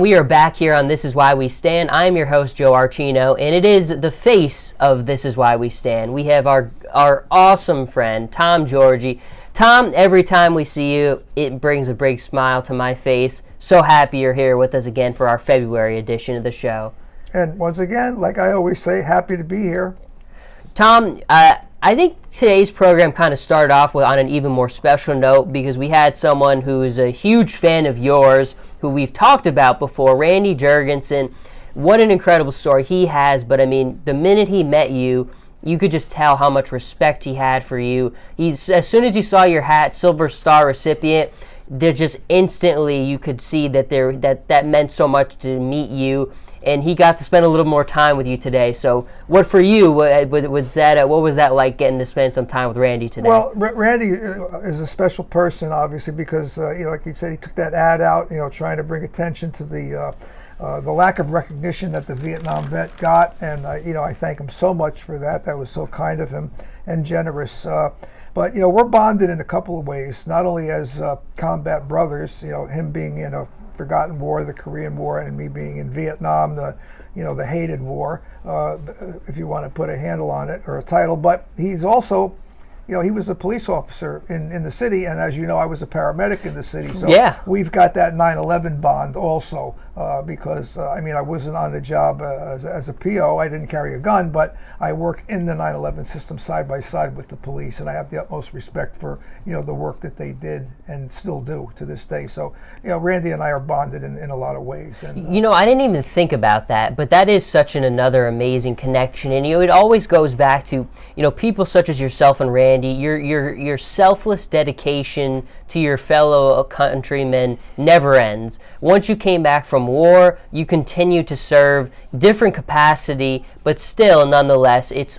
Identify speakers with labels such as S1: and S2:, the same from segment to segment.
S1: We are back here on This Is Why We Stand. I'm your host, Joe Archino, and it is the face of This Is Why We Stand. We have our awesome friend, Tom Giorgi. Tom, every time we see you, it brings a big smile to my face. So happy you're here with us again for our February edition of the show.
S2: And once again, like I always say, happy to be here.
S1: Tom, I think today's program kind of started off on an even more special note because we had someone who is a huge fan of yours, who we've talked about before, Randy Jurgensen. What an incredible story he has, but I mean, the minute he met you, you could just tell how much respect he had for you. As soon as he saw your hat, Silver Star recipient, just instantly you could see that that meant so much to meet you. And he got to spend a little more time with you today. So, what for you was that? What was that like getting to spend some time with Randy today?
S2: Well, Randy is a special person, obviously, because like you said, he took that ad out, trying to bring attention to the lack of recognition that the Vietnam vet got, and I thank him so much for that. That was so kind of him and generous. But we're bonded in a couple of ways. Not only as combat brothers, him being in a forgotten war, the Korean War, and me being in Vietnam, the hated war, if you want to put a handle on it or a title. But he's also, he was a police officer in the city, and as you know, I was a paramedic in the city. So
S1: yeah,
S2: we've got that 9/11 bond also, because I wasn't on the job as a PO. I didn't carry a gun, but I worked in the 9/11 system side by side with the police, and I have the utmost respect for the work that they did and still do to this day. So Randy and I are bonded in a lot of ways. And
S1: I didn't even think about that, but that is such another amazing connection, and it always goes back to people such as yourself and Randy. Your selfless dedication to your fellow countrymen never ends. Once you came back from war, you continue to serve, different capacity, but still, nonetheless, it's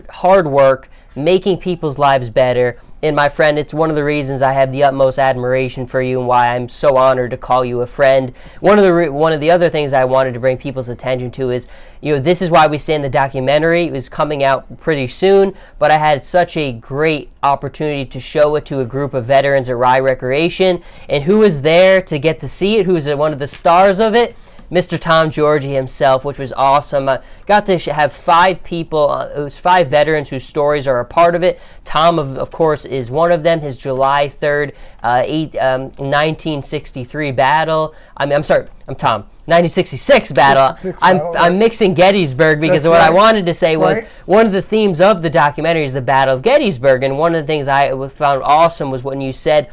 S1: hard work, making people's lives better. And my friend, it's one of the reasons I have the utmost admiration for you and why I'm so honored to call you a friend. One of the other things I wanted to bring people's attention to is, This Is Why We Stand, the documentary is coming out pretty soon, but I had such a great opportunity to show it to a group of veterans at Rye Recreation. And who was there to get to see it? Who was one of the stars of it? Mr. Tom Giorgi himself, which was awesome. I got to have 5 people, it was 5 veterans whose stories are a part of it. Tom, of course, is one of them. His July 3rd, 1963 battle. I'm Tom. 1966 battle. I'm mixing Gettysburg because what I wanted to say was one of the themes of the documentary is the Battle of Gettysburg, and one of the things I found awesome was when you said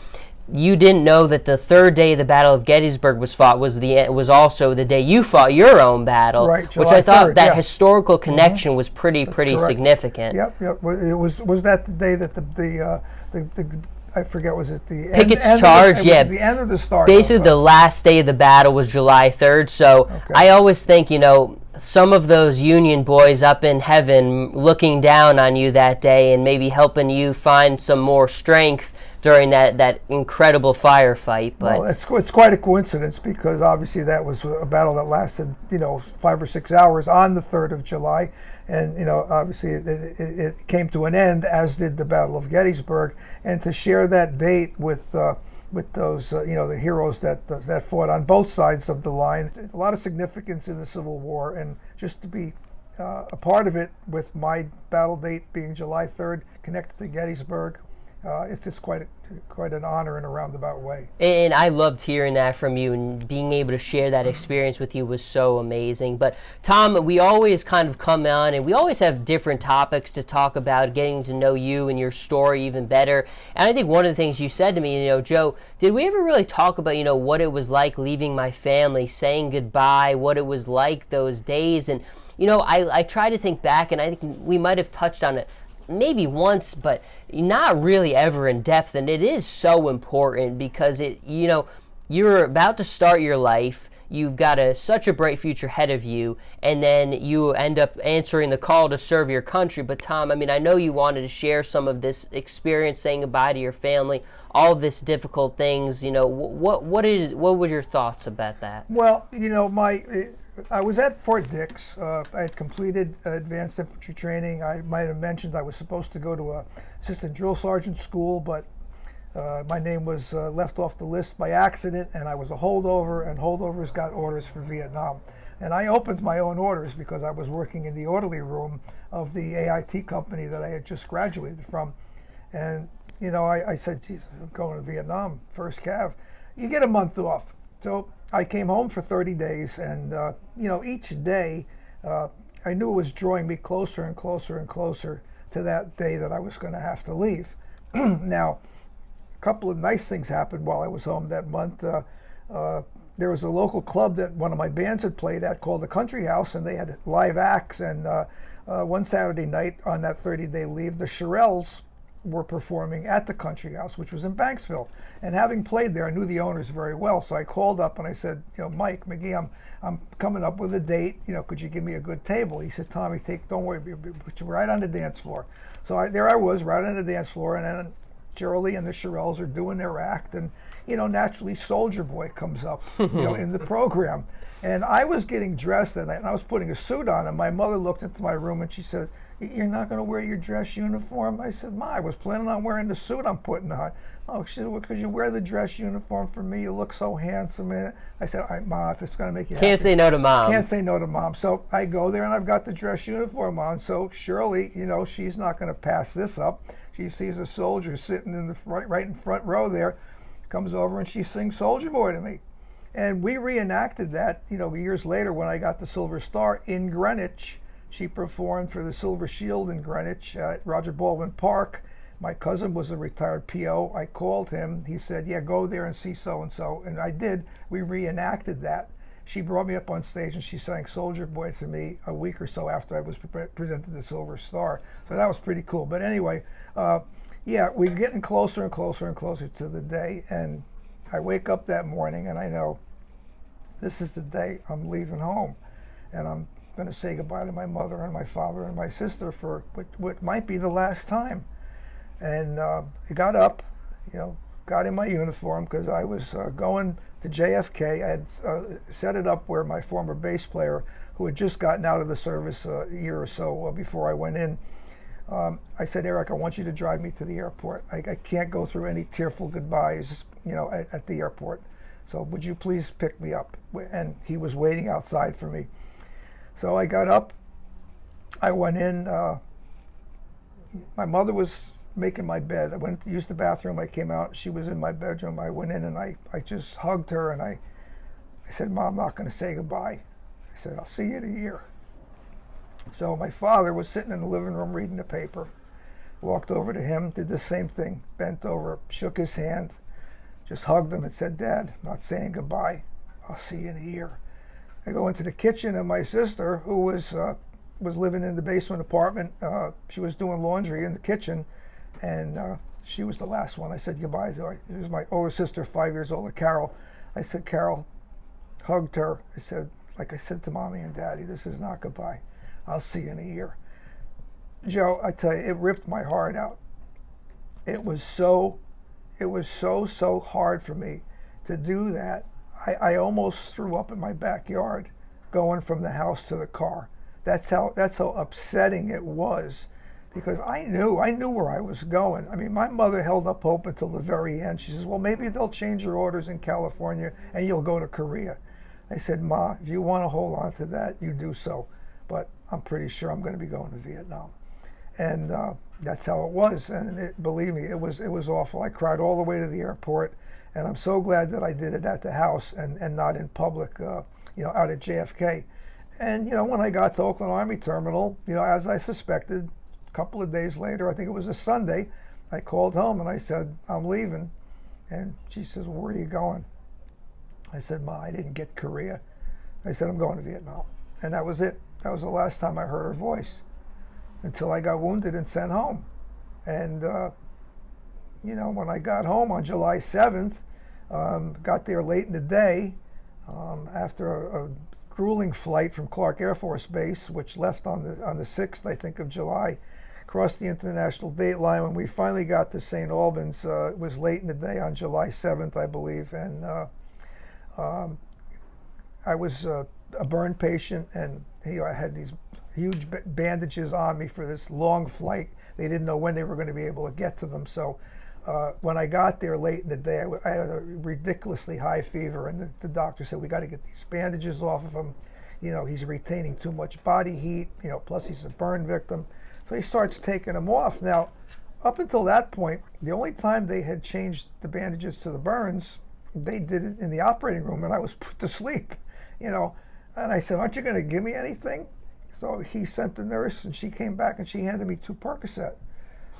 S1: you didn't know that the third day the Battle of Gettysburg was fought was also the day you fought your own battle, which I thought 3rd, that historical connection was pretty significant.
S2: Yep. It was that the day that the I forget, was it the
S1: Pickett's charge?
S2: The end of the start.
S1: Basically, the last day of the battle was July 3rd. So I always think, some of those Union boys up in heaven looking down on you that day and maybe helping you find some more strength during that incredible firefight. But
S2: well, it's quite a coincidence because obviously that was a battle that lasted 5 or 6 hours on the 3rd of July, and obviously it came to an end, as did the Battle of Gettysburg. And to share that date with those the heroes that fought on both sides of the line, a lot of significance in the Civil War, and just to be a part of it with my battle date being July 3rd connected to Gettysburg. It's just quite an honor in a roundabout way.
S1: And I loved hearing that from you, and being able to share that experience with you was so amazing. But Tom, we always kind of come on, and we always have different topics to talk about, getting to know you and your story even better. And I think one of the things you said to me, Joe, did we ever really talk about, what it was like leaving my family, saying goodbye, what it was like those days? And, I try to think back, and I think we might have touched on it maybe once, but not really ever in depth. And it is so important because you're about to start your life. You've got such a bright future ahead of you, and then you end up answering the call to serve your country. But Tom, I know you wanted to share some of this experience, saying goodbye to your family, all of this difficult things. What were your thoughts about that?
S2: Well, I was at Fort Dix. I had completed advanced infantry training. I might have mentioned I was supposed to go to a assistant drill sergeant school, but My name was left off the list by accident, and I was a holdover, and holdovers got orders for Vietnam. And I opened my own orders because I was working in the orderly room of the AIT company that I had just graduated from. And, I said, geez, I'm going to Vietnam, first cav. You get a month off. So I came home for 30 days, and, each day I knew it was drawing me closer and closer and closer to that day that I was going to have to leave. Now, a couple of nice things happened while I was home that month. There was a local club that one of my bands had played at called the Country House, and they had live acts. And one Saturday night on that 30-day leave, the Shirelles were performing at the Country House, which was in Banksville. And having played there, I knew the owners very well. So I called up and I said, Mike McGee, I'm coming up with a date. Could you give me a good table? He said, Tommy, don't worry, put you right on the dance floor. So there I was, right on the dance floor, and then Shirley and the Shirelles are doing their act, and naturally Soldier Boy comes up in the program. And I was getting dressed that night, and I was putting a suit on, and my mother looked into my room and she said, you're not going to wear your dress uniform? I said, Ma, I was planning on wearing the suit I'm putting on. Oh, she said, well, because you wear the dress uniform for me, you look so handsome in it. I said, all right, Ma, if it's going to make you happy.
S1: Can't say no to Mom.
S2: Can't say no to Mom. So I go there and I've got the dress uniform on. So Shirley, she's not going to pass this up. She sees a soldier sitting in the right in front row there, comes over and she sings Soldier Boy to me. And we reenacted that, years later when I got the Silver Star in Greenwich. She performed for the Silver Shield in Greenwich at Roger Baldwin Park. My cousin was a retired PO. I called him. He said, yeah, go there and see so-and-so. And I did. We reenacted that. She brought me up on stage and she sang Soldier Boy to me a week or so after I was presented the Silver Star. So that was pretty cool. But anyway, we're getting closer and closer and closer to the day. And I wake up that morning and I know this is the day I'm leaving home. And I'm going to say goodbye to my mother and my father and my sister for what might be the last time. And I got up, got in my uniform because I was going to JFK. I had set it up where my former bass player, who had just gotten out of the service a year or so before I went in, I said, Eric, I want you to drive me to the airport. I can't go through any tearful goodbyes, at the airport. So would you please pick me up? And he was waiting outside for me. So I got up, I went in, my mother was making my bed. I went to use the bathroom, I came out, she was in my bedroom. I went in and I just hugged her and I said, Mom, I'm not going to say goodbye. I said, I'll see you in a year. So my father was sitting in the living room reading the paper. Walked over to him, did the same thing, bent over, shook his hand, just hugged him and said, Dad, I'm not saying goodbye. I'll see you in a year. I go into the kitchen and my sister, who was living in the basement apartment, she was doing laundry in the kitchen, and she was the last one I said goodbye to. It was my older sister, 5 years older, Carol. I said, Carol, hugged her. I said, like I said to Mommy and Daddy, this is not goodbye. I'll see you in a year. Joe, I tell you, it ripped my heart out. It was so hard for me to do that. I almost threw up in my backyard going from the house to the car. That's how upsetting it was, because I knew where I was going. I mean, my mother held up hope until the very end. She says, well, maybe they'll change your orders in California and you'll go to Korea. I said, Ma, if you want to hold on to that, you do so. But I'm pretty sure I'm going to be going to Vietnam. And that's how it was. And believe me, it was awful. I cried all the way to the airport. And I'm so glad that I did it at the house and not in public, out at JFK. And, when I got to Oakland Army Terminal, as I suspected, a couple of days later, I think it was a Sunday, I called home and I said, I'm leaving. And she says, well, where are you going? I said, Ma, I didn't get Korea. I said, I'm going to Vietnam. And that was it. That was the last time I heard her voice until I got wounded and sent home. And, when I got home on July 7th, got there late in the day after a grueling flight from Clark Air Force Base, which left on the 6th, I think, of July, crossed the international date line. When we finally got to St. Albans, it was late in the day on July 7th, I believe, and I was a burn patient, and I had these huge bandages on me for this long flight. They didn't know when they were going to be able to get to them, so when I got there late in the day, I had a ridiculously high fever, and the doctor said, we got to get these bandages off of him. He's retaining too much body heat, plus he's a burn victim. So he starts taking them off. Now, up until that point, the only time they had changed the bandages to the burns, they did it in the operating room, and I was put to sleep, And I said, aren't you going to give me anything? So he sent the nurse, and she came back, and she handed me 2 Percocet.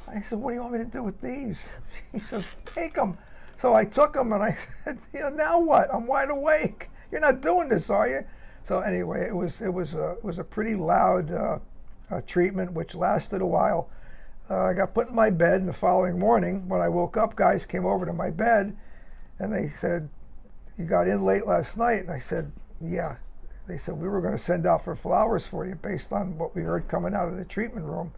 S2: I said, what do you want me to do with these? He says, take them. So I took them, and I said, now what? I'm wide awake. You're not doing this, are you? So anyway, it was a pretty loud treatment, which lasted a while. I got put in my bed, and the following morning, when I woke up, guys came over to my bed, and they said, you got in late last night? And I said, yeah. They said, we were going to send out for flowers for you based on what we heard coming out of the treatment room.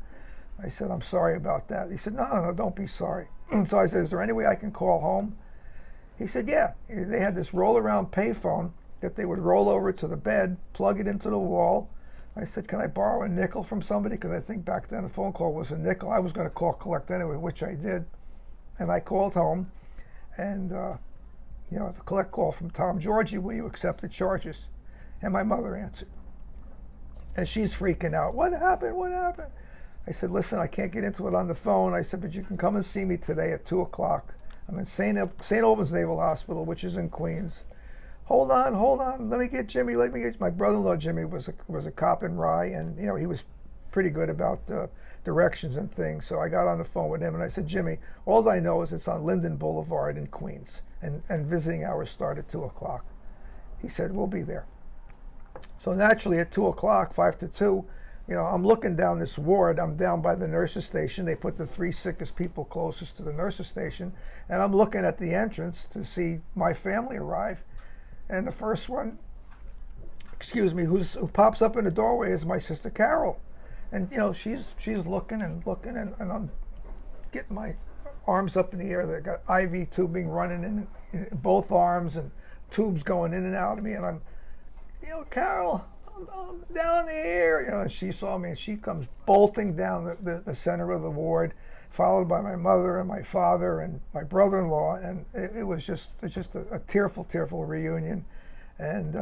S2: I said, I'm sorry about that. He said, no, don't be sorry. So I said, is there any way I can call home? He said, yeah. They had this roll-around payphone that they would roll over to the bed, plug it into the wall. I said, can I borrow a nickel from somebody? Because I think back then a phone call was a nickel. I was going to call collect anyway, which I did. And I called home, and a collect call from Tom Giorgi, will you accept the charges? And my mother answered. And she's freaking out. What happened? What happened? I said, listen, I can't get into it on the phone. I said, but you can come and see me today at 2 o'clock. I'm in St. Albans Naval Hospital, which is in Queens. Hold on. Let me get Jimmy. My brother-in-law Jimmy was a cop in Rye, and he was pretty good about directions and things. So I got on the phone with him, and I said, Jimmy, all I know is it's on Linden Boulevard in Queens, and visiting hours start at 2 o'clock. He said, we'll be there. So naturally at 2 o'clock, 5 to 2, I'm looking down this ward. I'm down by the nurses' station. They put the 3 sickest people closest to the nurses' station, and I'm looking at the entrance to see my family arrive. And the first one, who pops up in the doorway is my sister Carol. And she's looking, and I'm getting my arms up in the air. They got IV tubing running in both arms and tubes going in and out of me, and I'm, Carol, I'm down here. And she saw me, and she comes bolting down the center of the ward, followed by my mother and my father and my brother-in-law, and it was just a tearful reunion. And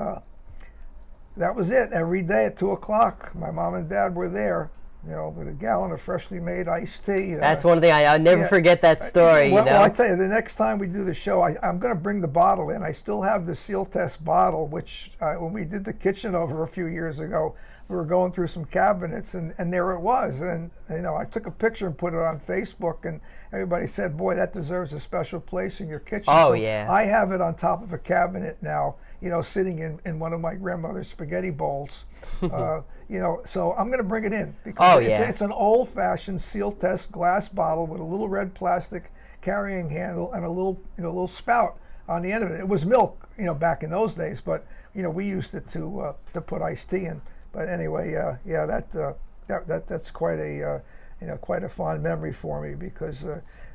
S2: that was it. Every day at 2 o'clock, my mom and dad were there, with a gallon of freshly made iced tea.
S1: That's one thing I'll never forget that story.
S2: Well, I tell you, the next time we do the show, I'm going to bring the bottle in. I still have the seal test bottle, which when we did the kitchen over a few years ago, we were going through some cabinets, and there it was. And I took a picture and put it on Facebook, and everybody said, boy, that deserves a special place in your kitchen.
S1: Oh,
S2: so
S1: yeah.
S2: I have it on top of a cabinet now, sitting in one of my grandmother's spaghetti bowls. So I'm going to bring it in, because it's an old-fashioned seal test glass bottle with a little red plastic carrying handle and a little spout on the end of it. It was milk, back in those days, but we used it to put iced tea in. But anyway, that's quite a fond memory for me, because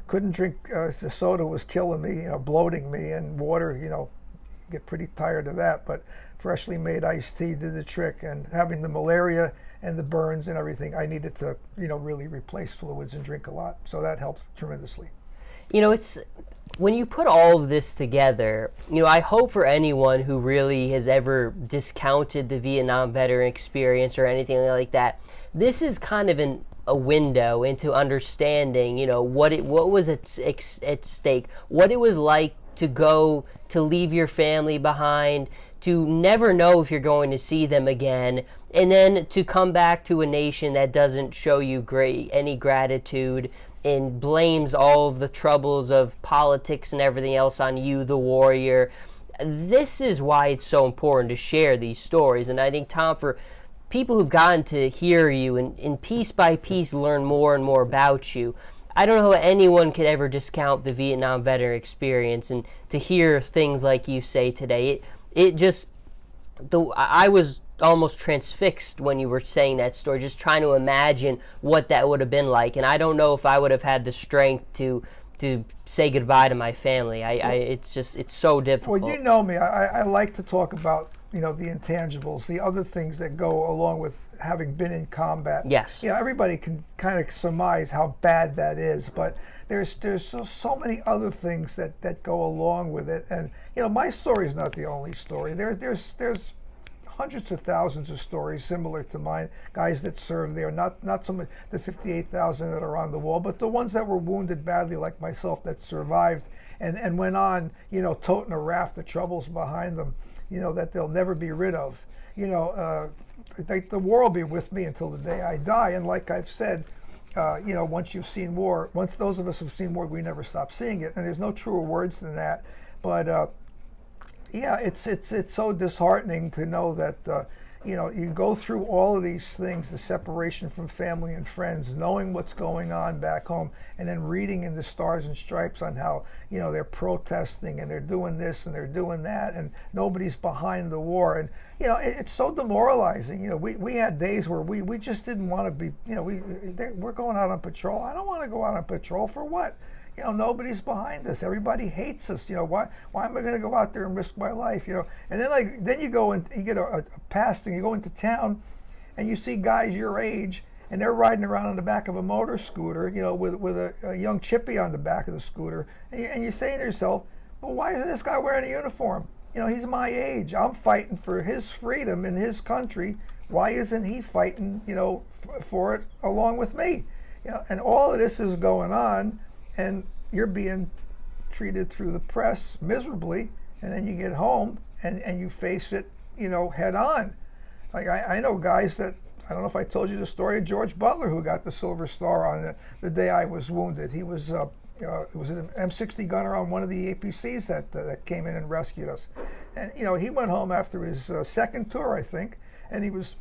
S2: couldn't drink, the soda was killing me, bloating me, and water, get pretty tired of that. But freshly made iced tea did the trick, and having the malaria and the burns and everything, I needed to really replace fluids and drink a lot. So that helped tremendously.
S1: It's when you put all of this together, I hope for anyone who really has ever discounted the Vietnam veteran experience or anything like that, this is kind of a window into understanding, what was at stake, what it was like to leave your family behind, to never know if you're going to see them again, and then to come back to a nation that doesn't show you any gratitude and blames all of the troubles of politics and everything else on you, the warrior. This is why it's so important to share these stories. And I think, Tom, for people who've gotten to hear you and piece by piece learn more and more about you, I don't know how anyone could ever discount the Vietnam veteran experience. And to hear things like you say today, I was almost transfixed when you were saying that story, just trying to imagine what that would have been like. And I don't know if I would have had the strength to say goodbye to my family. It's so difficult.
S2: Well, me, I like to talk about the intangibles, the other things that go along with having been in combat.
S1: Yes.
S2: Everybody can kind of surmise how bad that is, but there's so many other things that go along with it. And my story is not the only story. There's hundreds of thousands of stories similar to mine, guys that served there, not so much the 58,000 that are on the wall, but the ones that were wounded badly like myself that survived and went on, toting a raft of troubles behind them, that they'll never be rid of. The war will be with me until the day I die. And like I've said, once you've seen war, once those of us who've seen war, we never stop seeing it. And there's no truer words than that. But it's so disheartening to know that you go through all of these things, the separation from family and friends, knowing what's going on back home, and then reading in the Stars and Stripes on how they're protesting and they're doing this and they're doing that, and nobody's behind the war. And it's so demoralizing. We had days where we just didn't want to be. We're going out on patrol. I don't want to go out on patrol for what? Nobody's behind us. Everybody hates us. Why am I going to go out there and risk my life? And then you go and you get a pass, and you go into town, and you see guys your age, and they're riding around on the back of a motor scooter, with a young chippy on the back of the scooter, and you say to yourself, well, why isn't this guy wearing a uniform? He's my age. I'm fighting for his freedom in his country. Why isn't he fighting, for it along with me? And all of this is going on. And you're being treated through the press miserably, and then you get home and you face it, head on. Like I know guys that, I don't know if I told you the story of George Butler, who got the Silver Star on the day I was wounded. He was it was an M60 gunner on one of the APCs that came in and rescued us. And he went home after his second tour, I think, and he was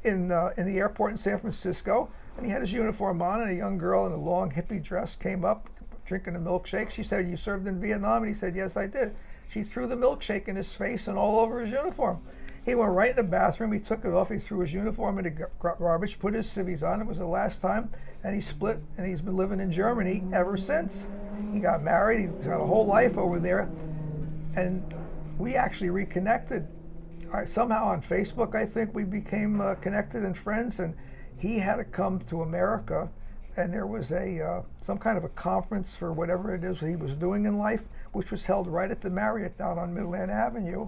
S2: in the airport in San Francisco, and he had his uniform on, and a young girl in a long hippie dress came up drinking a milkshake. She said, "You served in Vietnam?" And he said, "Yes, I did." She threw the milkshake in his face and all over his uniform. He went right in the bathroom. He took it off. He threw his uniform in the garbage, put his civvies on. It was the last time, and he split, and he's been living in Germany ever since. He got married. He's got a whole life over there, and we actually reconnected. Somehow on Facebook, I think we became connected and friends, and he had to come to America, and there was some kind of a conference for whatever it is he was doing in life, which was held right at the Marriott down on Midland Avenue,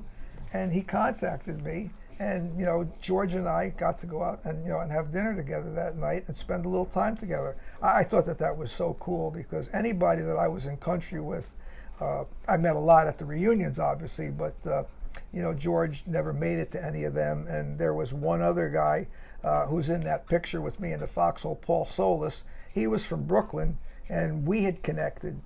S2: and he contacted me, and George and I got to go out and and have dinner together that night and spend a little time together. I thought that was so cool, because anybody that I was in country with, I met a lot at the reunions, obviously, but George never made it to any of them. And there was one other guy who's in that picture with me in the foxhole, Paul Solis. He was from Brooklyn, and we had connected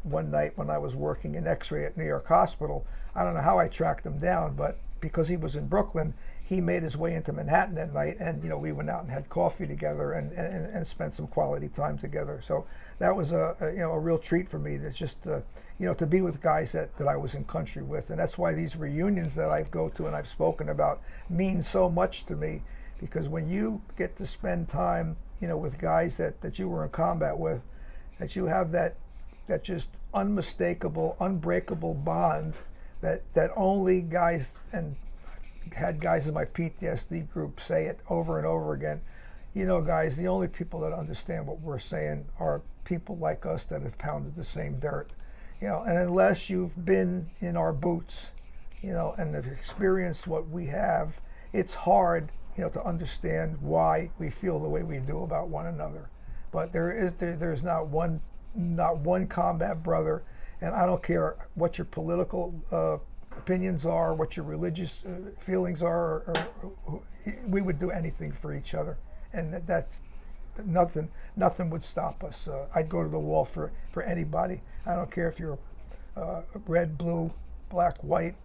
S2: one night when I was working in X-ray at New York Hospital. I don't know how I tracked him down, but because he was in Brooklyn, he made his way into Manhattan that night, and we went out and had coffee together and spent some quality time together. So that was a real treat for me to just to be with guys that I was in country with. And that's why these reunions that I go to and I've spoken about mean so much to me, because when you get to spend time with guys that you were in combat with, that you have that just unmistakable, unbreakable bond that only guys, and had guys in my PTSD group say it over and over again, guys, the only people that understand what we're saying are people like us that have pounded the same dirt. And unless you've been in our boots, and have experienced what we have, it's hard, to understand why we feel the way we do about one another. But there's not one combat brother, and I don't care what your political opinions are, what your religious feelings are, or we would do anything for each other, and that's nothing would stop us. I'd go to the wall for anybody. I don't care if you're red, blue, black, white,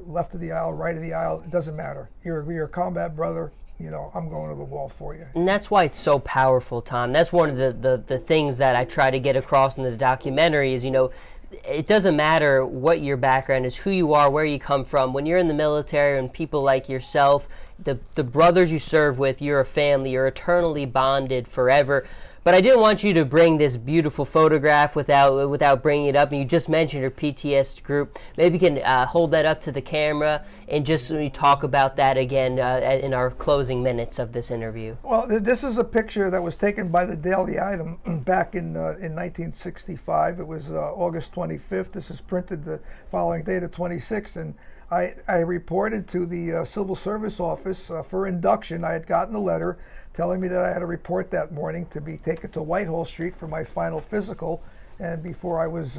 S2: left of the aisle, right of the aisle. It doesn't matter. You're a combat brother. I'm going to the wall for you.
S1: And that's why it's so powerful, Tom. That's one of the things that I try to get across in the documentary is, it doesn't matter what your background is, who you are, where you come from. When you're in the military and people like yourself, the brothers you serve with, you're a family, you're eternally bonded forever. But I didn't want you to bring this beautiful photograph without bringing it up. And you just mentioned your PTS group. Maybe you can hold that up to the camera and just talk about that again in our closing minutes of this interview.
S2: Well, this is a picture that was taken by the Daily Item back in 1965. It was August 25th. This is printed the following day, the 26th. And I reported to the Civil Service Office for induction. I had gotten a letter telling me that I had to report that morning to be taken to Whitehall Street for my final physical, and before I was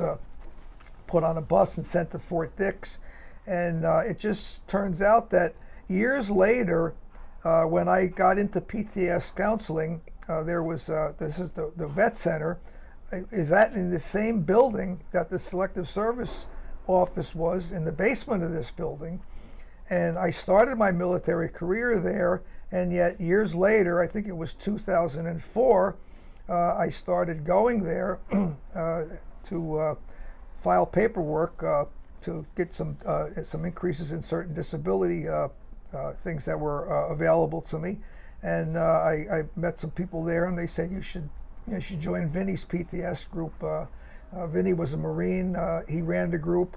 S2: put on a bus and sent to Fort Dix. And it just turns out that years later, when I got into PTS counseling, there was this is the Vet Center, is that in the same building that the Selective Service Office was, in the basement of this building. And I started my military career there, and yet years later, I think it was 2004, I started going there to file paperwork to get some increases in certain disability things that were available to me. And I met some people there, and they said you should join Vinny's PTS group. Vinny was a Marine. He ran the group,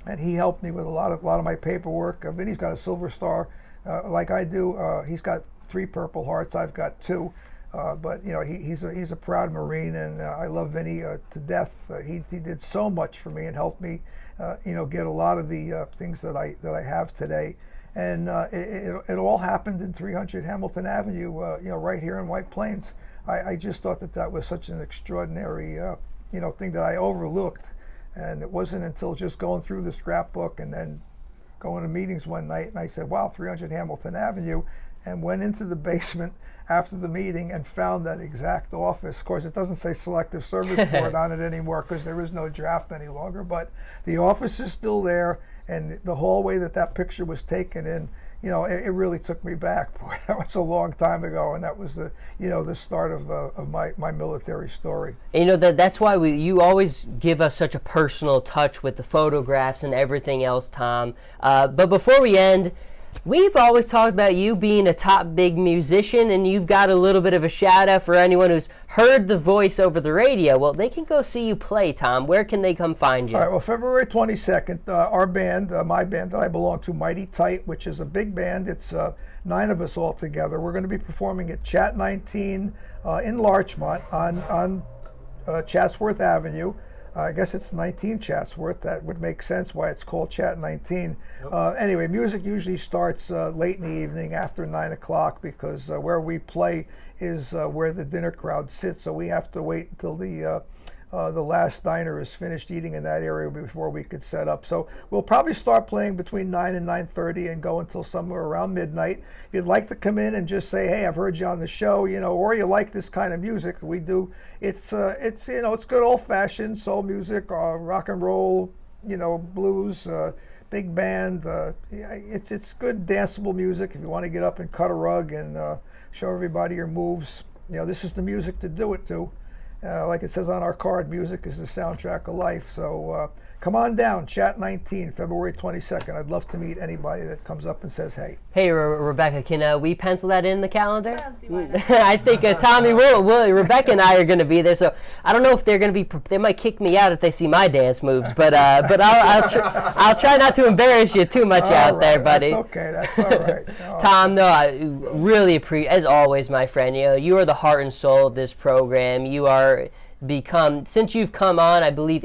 S2: and he helped me with a lot of my paperwork. Vinny's got a Silver Star, like I do. He's got 3 Purple Hearts. I've got 2. But he's a proud Marine, and I love Vinny to death. He did so much for me and helped me, get a lot of the things that I have today. And it all happened in 300 Hamilton Avenue, right here in White Plains. I just thought that was such an extraordinary thing that I overlooked. And it wasn't until just going through the scrapbook and then going to meetings one night, and I said, wow, 300 Hamilton Avenue, and went into the basement after the meeting and found that exact office. Of course, it doesn't say Selective Service Board on it anymore because there is no draft any longer, but the office is still there, and the hallway that picture was taken in, it really took me back. Boy, that was a long time ago, and that was the start of my military story.
S1: And that's why you always give us such a personal touch with the photographs and everything else, Tom. But before we end, we've always talked about you being a top big musician, and you've got a little bit of a shout out for anyone who's heard the voice over the radio. Well, they can go see you play, Tom. Where can they come find you?
S2: All right, well, February 22nd, our band, my band that I belong to, Mighty Tight, which is a big band. It's 9 of us all together. We're going to be performing at Chat 19 in Larchmont on Chatsworth Avenue. I guess it's 19 Chatsworth. That would make sense why it's called Chat 19. Yep. Anyway, music usually starts late in the evening after 9 o'clock because where we play is where the dinner crowd sits, so we have to wait until the last diner is finished eating in that area before we could set up. So we'll probably start playing between 9 and 9:30 and go until somewhere around midnight. If you'd like to come in and just say, hey, I've heard you on the show, or you like this kind of music, we do. It's good old-fashioned soul music, rock and roll, blues, big band. It's good danceable music if you want to get up and cut a rug and show everybody your moves. This is the music to do it to. Like it says on our card, music is the soundtrack of life. So come on down, Chat 19, February 22nd. I'd love to meet anybody that comes up and says, hey.
S1: Hey, Rebecca, can we pencil that in the calendar?
S3: I don't see why not.
S1: I think Tommy will. Rebecca and I are going to be there, so I don't know if they're going to be. They might kick me out if they see my dance moves, but I'll try not to embarrass you too much out there, buddy.
S2: That's okay. That's all right. Oh.
S1: Tom, no, I really appreciate, as always, my friend. You are the heart and soul of this program. You are since you've come on, I believe,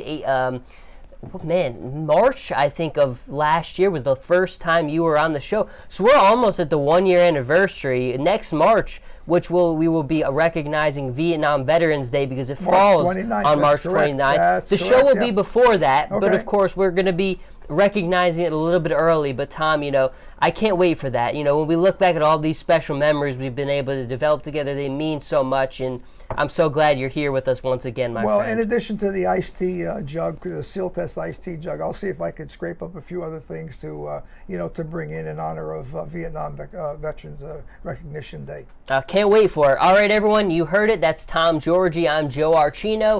S1: March, I think, of last year was the first time you were on the show. So we're almost at the 1-year anniversary next March, which we will be recognizing Vietnam Veterans Day because it falls on March 29th. The show will be before that, okay. But of course we're going to be recognizing it a little bit early. But Tom, I can't wait for that. When we look back at all these special memories we've been able to develop together, they mean so much, and I'm so glad you're here with us once again, my friend.
S2: Well, in addition to the iced tea jug, the Seal Test iced tea jug, I'll see if I can scrape up a few other things to bring in honor of Vietnam Veterans Recognition Day.
S1: Can't wait for it. All right, everyone, you heard it. That's Tom Giorgi. I'm Joe Archino.